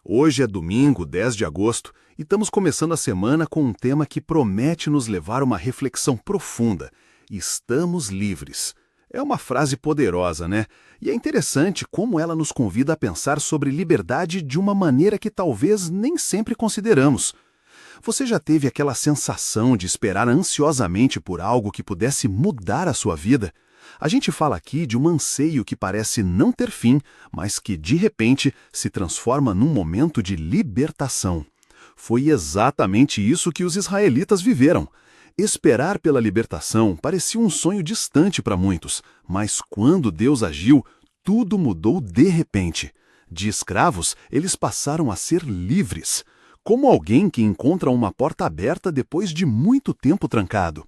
Hoje é domingo, 10 de agosto, e estamos começando a semana com um tema que promete nos levar a uma reflexão profunda. Estamos livres. É uma frase poderosa, né? E é interessante como ela nos convida a pensar sobre liberdade de uma maneira que talvez nem sempre consideramos. Você já teve aquela sensação de esperar ansiosamente por algo que pudesse mudar a sua vida? A gente fala aqui de um anseio que parece não ter fim, mas que, de repente, se transforma num momento de libertação. Foi exatamente isso que os israelitas viveram. Esperar pela libertação parecia um sonho distante para muitos, mas quando Deus agiu, tudo mudou de repente. De escravos, eles passaram a ser livres, como alguém que encontra uma porta aberta depois de muito tempo trancado.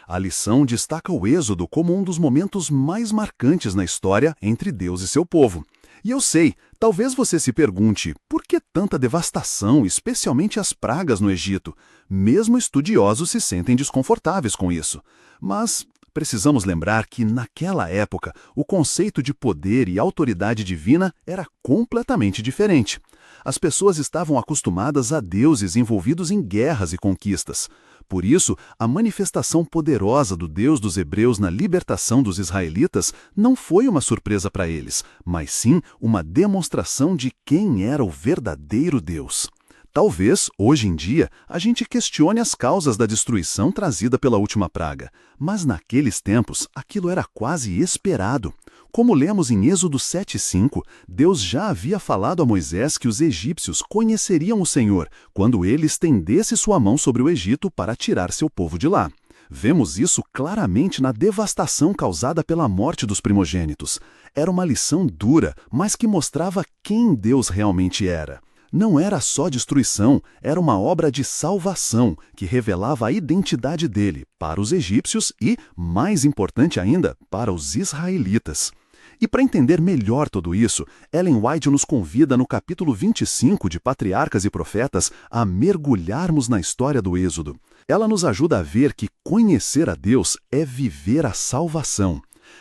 A lição destaca o Êxodo como um dos momentos mais marcantes na história entre Deus e seu povo. E eu sei, talvez você se pergunte, por que tanta devastação, especialmente as pragas no Egito? Mesmo estudiosos se sentem desconfortáveis com isso. Mas precisamos lembrar que, naquela época, o conceito de poder e autoridade divina era completamente diferente. As pessoas estavam acostumadas a deuses envolvidos em guerras e conquistas. Por isso, a manifestação poderosa do Deus dos Hebreus na libertação dos israelitas não foi uma surpresa para eles, mas sim uma demonstração de quem era o verdadeiro Deus. Talvez, hoje em dia, a gente questione as causas da destruição trazida pela última praga, mas naqueles tempos aquilo era quase esperado. Como lemos em Êxodo 7:5, Deus já havia falado a Moisés que os egípcios conheceriam o Senhor quando ele estendesse sua mão sobre o Egito para tirar seu povo de lá. Vemos isso claramente na devastação causada pela morte dos primogênitos. Era uma lição dura, mas que mostrava quem Deus realmente era. Não era só destruição, era uma obra de salvação que revelava a identidade dele para os egípcios e, mais importante ainda, para os israelitas. E para entender melhor tudo isso, Ellen White nos convida no capítulo 25 de Patriarcas e Profetas a mergulharmos na história do Êxodo. Ela nos ajuda a ver que conhecer a Deus é viver a salvação.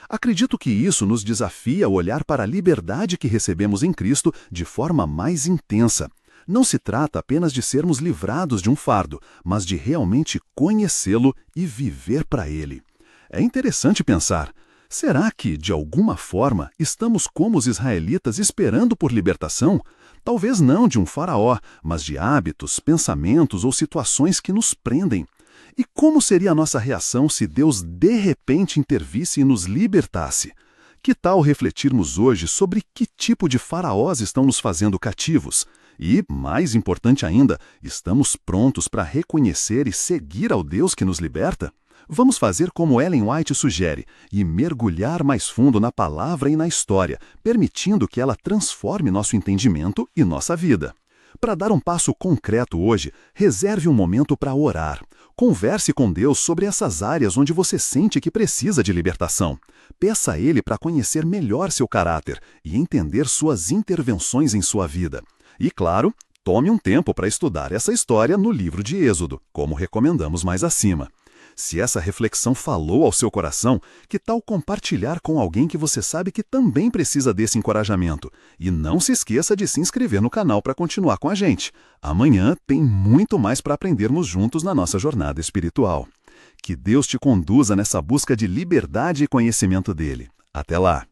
Acredito que isso nos desafia a olhar para a liberdade que recebemos em Cristo de forma mais intensa. Não se trata apenas de sermos livrados de um fardo, mas de realmente conhecê-lo e viver para ele. É interessante pensar, será que, de alguma forma, estamos como os israelitas esperando por libertação? Talvez não de um faraó, mas de hábitos, pensamentos ou situações que nos prendem. E como seria a nossa reação se Deus de repente intervisse e nos libertasse? Que tal refletirmos hoje sobre que tipo de faraós estão nos fazendo cativos? E, mais importante ainda, estamos prontos para reconhecer e seguir ao Deus que nos liberta? Vamos fazer como Ellen White sugere e mergulhar mais fundo na palavra e na história, permitindo que ela transforme nosso entendimento e nossa vida. Para dar um passo concreto hoje, reserve um momento para orar. Converse com Deus sobre essas áreas onde você sente que precisa de libertação. Peça a Ele para conhecer melhor seu caráter e entender suas intervenções em sua vida. E, claro, tome um tempo para estudar essa história no livro de Êxodo, como recomendamos mais acima. Se essa reflexão falou ao seu coração, que tal compartilhar com alguém que você sabe que também precisa desse encorajamento? E não se esqueça de se inscrever no canal para continuar com a gente. Amanhã tem muito mais para aprendermos juntos na nossa jornada espiritual. Que Deus te conduza nessa busca de liberdade e conhecimento dele. Até lá!